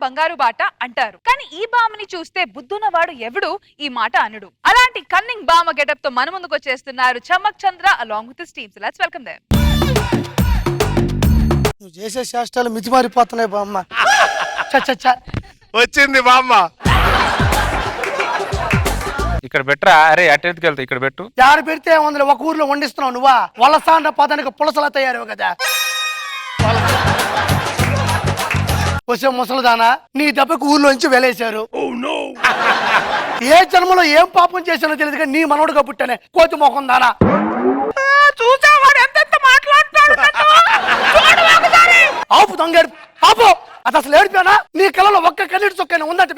బంగారు బాట అంటారు. కానీ ఈ బామని చూస్తే బుద్ధున్నవాడు ఎవడు ఈ మాట అనుడు. అలాంటి కన్నింగ్ బామ గెటప్ తో మన ముందుకు వచ్చేస్తున్నారు Chammak Chandra along with his team. So let's welcome them. నువ్వు చేసే శాస్త్రాలు మితిమారిపోతున్నాయి బామ్మ. వచ్చింది బామ్మ. ఇక్కడ పెట్టరా? అరే అటెందుకు వెళ్తా, ఇక్కడ పెట్టు. యాడ పెడితే వందలు ఒక ఊర్లో వండిస్తున్నావు నువ్వా? వలసాండ పదానికి పులసలా తయారవు కదా. వచ్చే ముసలిదానా, నీ దెబ్బకు ఊర్లోంచి వెలేశారు. ఏ జన్మలో ఏం పాపం చేశానో తెలియదు కానీ నీ మనవడుగా పుట్టానే కోతి మొఖం దానా. చూసావాడు ఎంత మాట్లాడుతాడు. ఆపు దొంగ ఆపు. అది అసలు ఏడిపోయానా? నీ కళ్ళలో ఒక్క కన్నీటి చొక్కైనా ఉందంటే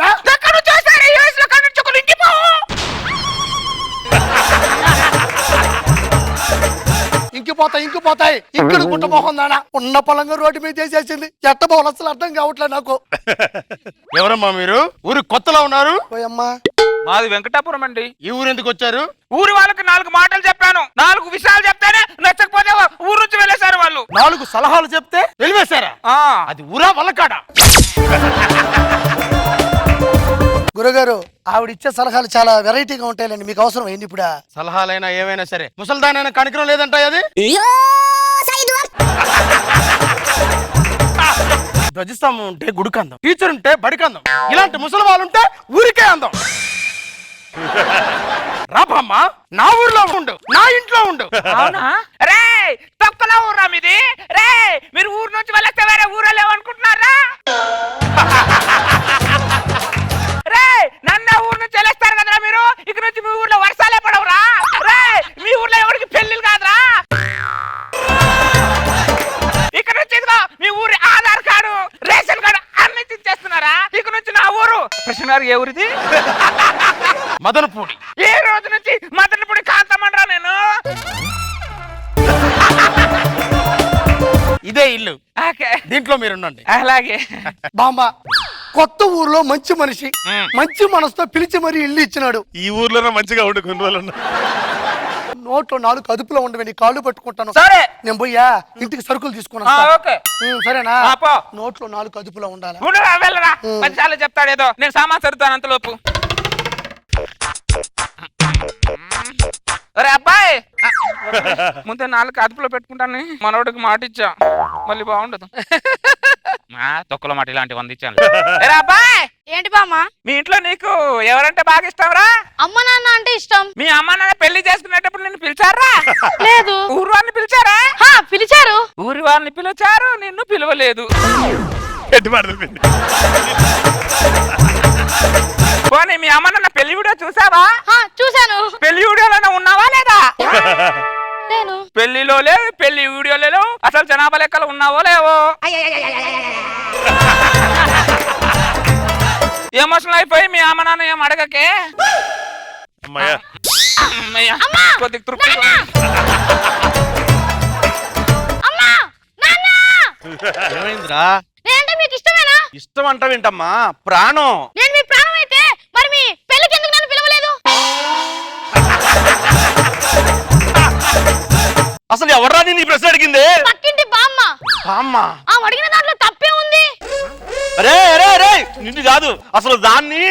ఇంకిపోతాయి ఇక్కడ గుట్ట మొహం దానా. ఉన్న పొలంగా రోడ్డు మీద చేసేసింది. ఎట్టబోలు అసలు అర్థం కావట్లేదు నాకు. ఎవరమ్మా మీరు? ఊరు కొత్తలో ఉన్నారు? ఓయమ్మా, మాది వెంకటాపురం అండి. ఈ ఊరు ఎందుకు వచ్చారు? ఊరి వాళ్ళకి 4 మాటలు చెప్పాను, 4 విషయాలు చెప్తేనే నచ్చకపోతే ఊరు నుంచి వెళ్ళేశారు వాళ్ళు. 4 సలహాలు చెప్తే వెళ్ళివేశారా? అది ఊరా వల్లకాడా? గురుగారు ఆవిడిచ్చే సలహాలు చాలా వెరైటీగా ఉంటాయండి. మీకు అవసరం ఏంటి ఇప్పుడు? సలహాలైనా ఏమైనా సరే ముసల్దానైనా కనికరం లేదంట. అది ధ్వజస్తంభం ఉంటే గుడికి అందం, టీచర్ ఉంటే బడికి అందం, ఇలాంటి ముసలి వాళ్ళు ఉంటే ఊరికే అందం. రాబమ్మా, నా ఊర్లో ఉండు, నా ఇంట్లో ఉండు. అవునా? రే తొక్కలో ఊర్రా మీది. రే మీరు ఊరు నుంచి వెళ్ళొస్తే వేరే ఊరో లేవనుకుంటున్నారా? రే నన్న ఊరు నుంచి వెళ్ళేస్తారు కదరా మీరు. ఇక నుంచి మీ ఊర్లో వర్షాలే పడవురా. రే మీ ఊర్లో ఎవరికి పెళ్లిళ్ళు కాదురా. ఇక నుంచి ఇదిగో మీ ఊరి ఆధార్ కార్డు, రేషన్ కార్డు అన్ని తెచ్చేస్తున్నారా? ఇక నుంచి నా ఊరు కృష్ణ గారు. ఏ ఊరిది? మదనపూడి. ఏ రోజు నుంచి మదనపూడి కాంతమనరా నేను. ఇదే ఇల్లు, ఓకే దీంట్లో మీరుండండి. అలాగే. బామ్మ, కొత్త ఊర్లో మంచి మనిషి మంచి మనసుతో పిలిచి మరీ ఇల్లు ఇచ్చినాడు. ఈ ఊర్లోనే మంచిగా ఉండు కొన్ని రోజులు. నోట్లో 4 అదుపులో ఉండవని కాళ్ళు పట్టుకుంటాను. సరే నేను పోయా ఇంటికి సరుకులు తీసుకున్నా. ఓకే సరేనా? పో. నోట్లో 4 అదుపులో ఉండాలి. వెళ్ళరా, 10 సార్లు చెప్తాడు ఏదో. నేను సామాన్ సరుతాను అంతలోపు. అరే అబ్బాయి, ముందే 4 అదుపులో పెట్టుకుంటాను. మనోడికి మాట ఇచ్చా, మళ్ళీ బాగుండదు. తొక్కలో మాట ఇలాంటి 100 ఇచ్చాను. అబ్బాయి, ఏంటి బామ్మ? మీ ఇంట్లో నీకు ఎవరంటే బాగా ఇష్టం రా? అమ్మ నాన్న అంటే ఇష్టం. మీ అమ్మ నాన్న పెళ్లి చేసుకునేటప్పుడు నిన్ను పిలిచారా? లేదు. ఊరు వారిని పిలిచారా? పిలిచారు. ఊరి వారిని పిలిచారు, నిన్ను పిలవలేదు. పోనీ మీ అమ్మ నాన్న పెళ్లి వీడియో చూసావా? చూసాను. పెళ్లి వీడియోలోనే ఉన్నావా లేదా? నేను పెళ్లిలో లేవు, పెళ్లి వీడియోలో లేవు. అసలు జనాభా లెక్కలు ఉన్నావో లేవో? ఎమోషనల్ అయిపోయి మీ అమ్మ నాన్న ఏం అడగకే. కొద్దిగా తృప్తి. ఏమైందిరా? నేనంటే మీకు ఇష్టమేనా? ఇష్టం అంట వింటమ్మా, ప్రాణం. నేను మీ ప్రాణం అయితే మరి మీ పెళ్లికి ఎందుకు నన్ను పిలవలేదు? అసలు ఎవరా నీ ప్రశ్న అడిగింది? పక్కింటి బామ్మ. బామ్మ? అడిగిన దాంట్లో తప్పే ఉంది. అరే అరే అరే, నిన్ను కాదు అసలు దాన్ని.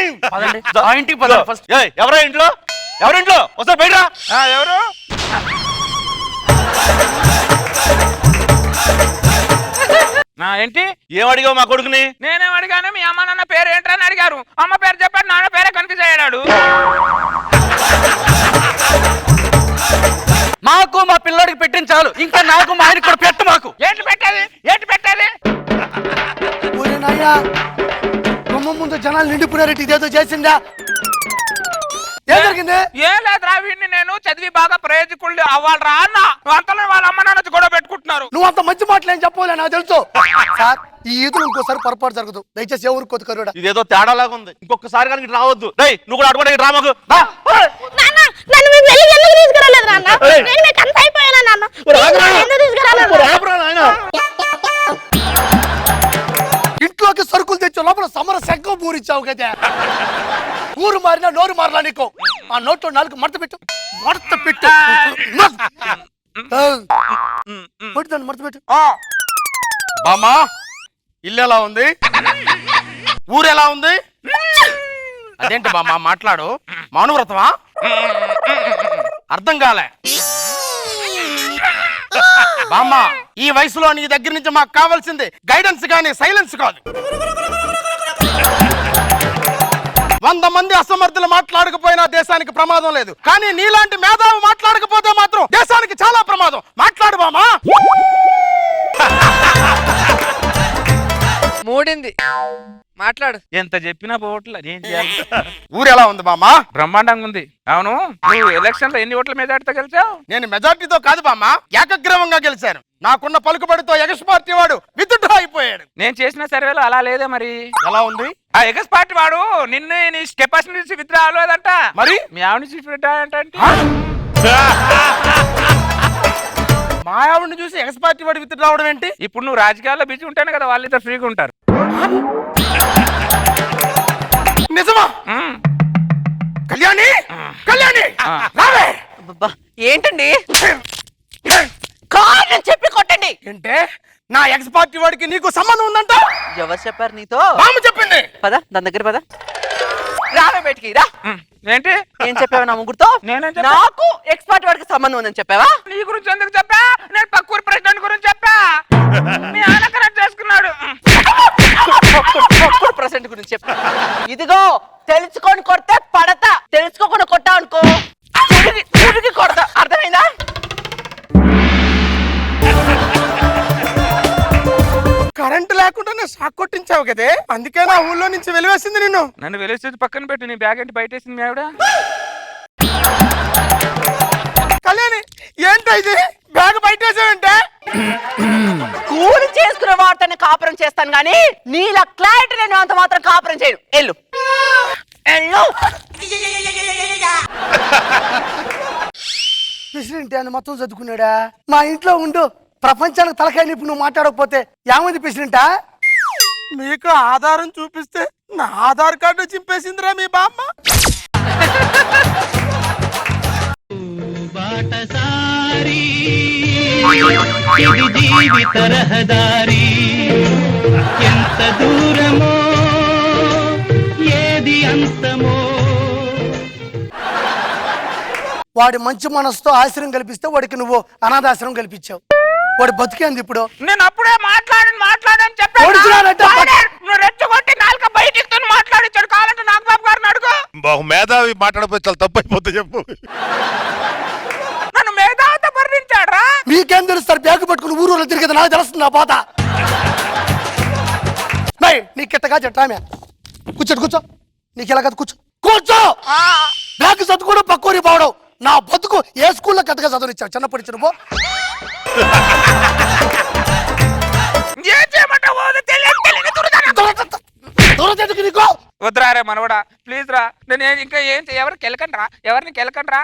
ఇంటికి ఫస్ట్. ఎవరా ఇంట్లో? ఎవరింట్లో? వస్తా బయట. ఎవరు? ఏంటి ఏం అడిగావు మా కొడుకుని? నేనేం అడిగాను? మీ అమ్మ నాన్న పేరు ఏంటని అడిగారు. అమ్మ పేరు చెప్పాడు, నాన్న పేరే కన్ఫ్యూజ్ అయ్యాడు. మాకు మా పిల్లడికి పెట్టిన చాలు, ఇంకా నాకు మా ఆయనకి కూడా పెట్టు. మాకు ఏంటి పెట్టాలి? ఏంటి పెట్టాలి? గుమ్మం ముందు జనాలు నిండిపోయారు. ఇదేదో చేసిందా? ఏం జరిగింది? ఏం లేదురా, వీడిని నేను చదివి బాగా ప్రయోజకుళ్ళు అవ్వాలరా అన్న. అంతలో వాళ్ళ అమ్మ నాన్న గొడవ పెట్టుకుంటున్నారు. నువ్వు అంత మంచి మాటలు ఏం చెప్పలే, నాకు తెలుసు సార్. ఈ ఈదులు ఇంకోసారి పొరపాటు జరగదు, దయచేసి ఎవరు కొద్ది కరుడా. ఇదేదో తేడాలాగా ఉంది, ఇంకొకసారి కానీ రావద్దు. నువ్వు కూడా అటువంటి డ్రామాకు ఇంట్లోకి సరుకులు తెచ్చే లోపల సమర శంఖం పూరిచ్చావు కదా. ఊరు మారినా నోరు మారలా నీకు. ఆ నోట్లో 4 మడత పెట్టు. మడత పెట్టు. బామ్మా, ఇల్లు ఎలా ఉంది? ఊరు ఎలా ఉంది? అదేంటి బామ్మ మాట్లాడు, మౌనవ్రతమా? అర్థం కాలే బామ్మ. ఈ వయసులో నీ దగ్గర నుంచి మాకు కావాల్సింది గైడెన్స్ కానీ సైలెన్స్ కాదు. 100 మంది అసమర్థులు మాట్లాడకపోయినా దేశానికి ప్రమాదం లేదు, కానీ నీలాంటి మేధావి మాట్లాడకపోతే మాత్రం దేశానికి చాలా ప్రమాదం. మాట్లాడు బామా. మూడింది మాట్లాడు. ఎంత చెప్పినా పోవట్లే, ఏం చేయాలి? ఊరు ఎలా ఉంది బామా? బ్రహ్మాండంగా ఉంది. అవును, నువ్వు ఎలక్షన్ లో ఎన్ని ఓట్ల మెజార్టీతో గెలిచావు? నేను మెజార్టీతో కాదు బామా, ఏకగ్రీవంగా గెలిచాను. నాకున్న పలుకుబడితో ఎగస్ పార్టీ వాడు విత్డ్రా అయిపోయాడు. నేను చేసిన సర్వేలో అలా లేదే. మరి ఎలా ఉంది? ఆ ఎగస్ పార్టీ వాడు నిన్ను నీ కెపాసిటీ నుంచి విత్డ్రా అవ్వలేదంట. మరి మీ ఆవిడ నుంచి విత్డ్రా అంటే మా ఆవిడని చూసి ఎగస్ పార్టీ వాడు విత్డ్రా అవడం ఏంటి? ఇప్పుడు నువ్వు రాజకీయాల్లో బిజీ ఉంటాను కదా, వాళ్ళిద్దరు ఫ్రీగా ఉంటారు. నిజమా? కళ్యాణి, కళ్యాణి రావే. ఏంటండి కారణం చెప్పి కొట్టండి. ఏంటే నా ఎక్స్ పార్టీ వాడికి నీకు సంబంధం ఉందంట? ఎవరు చెప్పారు నీతో? బామ్మ చెప్పింది. పద దాని దగ్గర పద. రావే బయటికి రా. ఏంటి ఏం చెప్పావా నా ముగ్గురుతో? నేనేం చెప్పా? నాకు ఎక్స్పర్ట్ వాడికి సంబంధం ఉందని చెప్పావా? నీ గురించి ఎందుకు చెప్పా? నేను పక్కూరు ప్రెసిడెంట్ గురించి చెప్పా. మీ ఆయన కరెక్ట్ చేసుకున్నాడు. ప్రెసిడెంట్ గురించి చెప్పా. ఇదిగో తెలుసుకొని కొడితే పడతా, తెలుసుకోకుండా కొట్టా అనుకో తిరిగి కొడతా. అర్థమైందా? కరెంట్ లేకుండానే షాక్ కొట్టించావు కదే, అందుకే నా ఊళ్ళో నుంచి వెలివేసింది నిన్ను. నన్ను వెలిసి పక్కన పెట్టు. నీ బ్యాగ్ ఏంటి బయట వేసింది మీ ఆవిడ? కళ్యాణి ఏంటో ఇది, బ్యాగ్ బయటేసావంటే? కూలి చేసుకునే వాడితోనే కాపురం చేస్తాను గానీ నీలా క్లారిటీ నేను అంత మాత్రం కాపురం చేయను. ఎల్లు ఎల్లు. ప్రెసిడెంట్ అని మొత్తం చదువుకున్నాడా? మా ఇంట్లో ఉండు, ప్రపంచానికి తలకాయ నిప్పు నువ్వు మాట్లాడకపోతే ఏమైంది ప్రెసిడెంటా? మీకు ఆధారం చూపిస్తే నా ఆధార్ కార్డు చింపేసిందిరా మీ బామ్మ. జీవిత రహదారి ఎంత దూరమో ఏది అంతమో. వాడి మంచి మనసుతో ఆశ్రయం కల్పిస్తే వాడికి నువ్వు అనాథాశ్రయం కల్పించావు. వాడు బతికేంది ఇప్పుడు. నేను అప్పుడే మాట్లాడని చెప్పాను. ఓడిచినాడంటే నువ్వు రెచ్చగొట్టి నాలుక బయటికి మాట్లాడించాడు. కావాలంటే నాగబాబు గారిని అడుగు. మేధావి మాట్లాడకపోతే చాలా తప్పు అయిపోతే చెప్పు. నన్ను మేధావితో వర్ణించాడు రా. మీకేం తెలుస్తారు? బ్యాగ్ పట్టుకుని ఊరు తిరిగేది నాకు తెలుస్తుంది. ఆ పోత నీ కిట్టగా చెట్టామే. కూర్చోడు కూర్చో, నీకు ఎలా కదా కూర్చో కూర్చో. బ్యాగ్ చదువుకోవడం పక్కూరి పోవడం నా బతుకు. ఏ స్కూల్లో కథగా చదువునిచ్చావు చిన్నప్పటి నుంచి? ఏం చేయమంటావు? నీకు వద్దురా రే మనవడా, ప్లీజ్ రా. నేను ఇంకా ఎవరికి కెలకండి రా, ఎవరిని కెలకండి రా.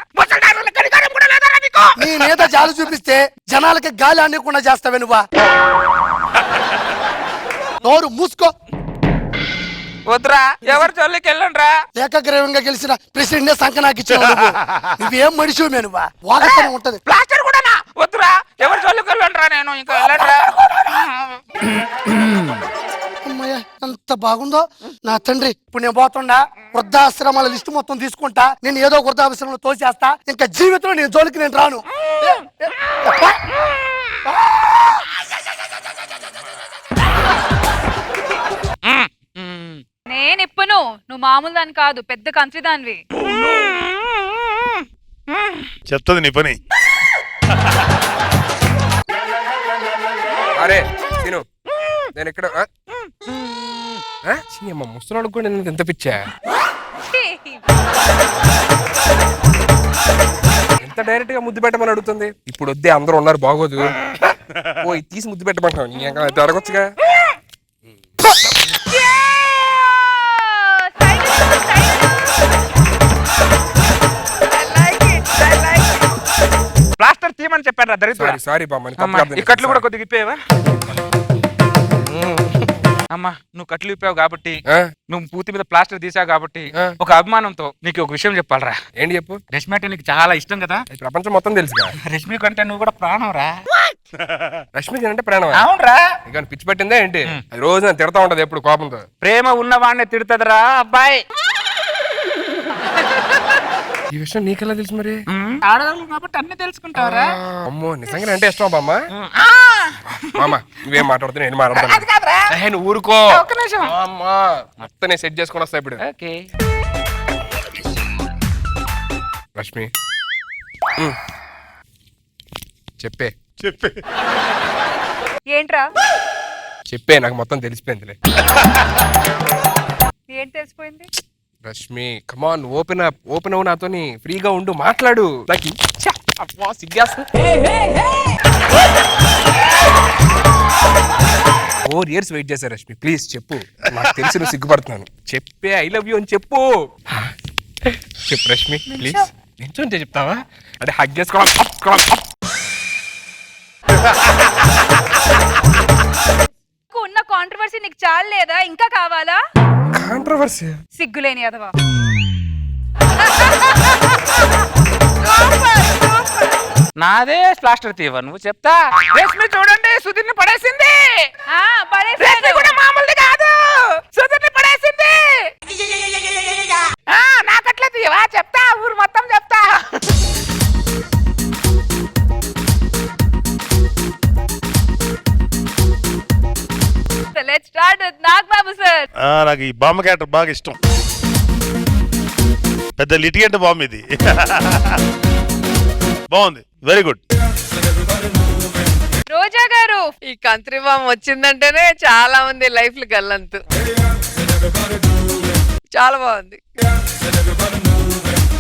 నీ మీద జాలి చూపిస్తే జనాలకి గాలి అనేకుండా చేస్తావే నువ్వా? నోరు మూసుకో. వద్దురా, ఎవరి చల్లికి వెళ్ళండి రా. ఏకగ్రీవంగా గెలిచిన ప్రెసిడెంట్ సంఖ నాకు ఇచ్చావు. నువ్వేం మనిషి నువ్వా? వాగతనే ఉంటది. ప్లాస్టర్ కూడా వద్దురా, ఎవరి చల్లికి వెళ్ళండి రా. నేను ఇంకా వెళ్ళండి రా. అమ్మయ్య ఎంత బాగుందో నా తండ్రి. ఇప్పుడు నేను పోతుండా వృద్ధాశ్రమాల లిస్టు మొత్తం తీసుకుంటా. నేను ఏదో ఒక వృద్ధాశ్రమంలో తోసేస్తా. ఇంకా జీవితంలో నేను జోలికి నేను రాను. నేను ఇప్పును, నువ్వు మామూలు దాని కాదు, పెద్ద కంత్రి దానివి. చెప్తుంది నీ పని. అరే తిను, నేను ఇక్కడ ముసలాడు కూడా ఎంత పిచ్చా. ఎంత డైరెక్ట్ గా ముద్దు పెట్టమని అడుగుతుంది. ఇప్పుడు వద్దే, అందరూ ఉన్నారు బాగోదు. ఓ ఇది తీసి ముద్దు పెట్టమంటావు. నీ జరగచ్చుగా. ప్లాస్టర్ తీయమని చెప్పాడు రా దరిద్రుడా. సారీ బామ్మ, ఈ కట్లు కూడా కొద్దిగా ఇప్పేవా? అమ్మా, నువ్వు కట్లు ఇప్పావు కాబట్టి, నువ్వు పూర్తి మీద ప్లాస్టర్ తీసావు కాబట్టి, ఒక అభిమానంతో నీకు ఒక విషయం చెప్పాలరా. ఏంటి చెప్పు. రష్మి అంటే నీకు చాలా ఇష్టం కదా. ప్రపంచం మొత్తం తెలుసుగా. రష్మి కంటే నువ్వు కూడా ప్రాణం రా. రష్మికి అంటే ప్రాణం అవునరా ఇక పిచ్చి పట్టిందా ఏంటి అది రోజు నన్ను తిడతా ఉంటది ఎప్పుడు కోపంతో. ప్రేమ ఉన్నవాడిని తిడుతుందిరా అబ్బాయి. ఈ విషయం నీకెలా తెలుసు మరి? ఆడవాళ్ళు కాబట్టి అన్ని తెలుసుకుంటావరా. అమ్మో నిజంగా అంటే ఇష్టం బామ్మ. మామ నువ్వేం మాట్లాడుతున్నా నేను మాట్లాడతాను. నువ్వు ఊరుకో. ఒక్క నిమిషం. అమ్మా మొత్తం నేను సెట్ చేసుకుని వస్తా ఇప్పుడు. ఓకే రష్మి చెప్పే ఏంట్రా చెప్పే నాకు మొత్తం తెలిసిపోయిందిలే. ఏంటి తెలిసిపోయింది? రష్మి కమాన్ ఓపెన్ అవ్వు నాతోని ఫ్రీగా ఉండు మాట్లాడు. నాకు సిగ్గాస్తా. 4 years వెయిట్ చేశారు రష్మి ప్లీజ్ చెప్పు. నాకు తెలిసి నువ్వు సిగ్గుపడుతున్నాను. చెప్పే ఐ లవ్ యూ అని చెప్పు. చెప్పు రష్మి ప్లీజ్. నించుంటే చెప్తావా అంటే హగ్ చేసుకోవాలి. ఉన్న కాంట్రవర్సీ నీకు చాలు లేదా? ఇంకా కావాలా? కాంట్రవర్సీ సిగ్గులేని అదవా. నాదే ప్లాస్టర్ తీవ నువ్వు చెప్తా. రేష్మి చూడండి సుధీర్ని పడేసింది. రేష్మి కూడా మామూలుది కాదు, సుధీర్ని పడేసింది. నాకట్లా తీవా చెప్తా, ఊరు మొత్తం చెప్తా. Let's start with Nagababu sir. నాకు ఈ బామ్మ క్యారెక్టర్ బాగా ఇష్టం. పెద్ద లిటిగెంట్ బామ్మ ఇది. బాగుంది, వెరీ గుడ్. రోజా గారు. ఈ కంత్రి బామ్ వచ్చిందంటేనే చాలా మంది లైఫ్ గల్లంతు. చాలా బాగుంది.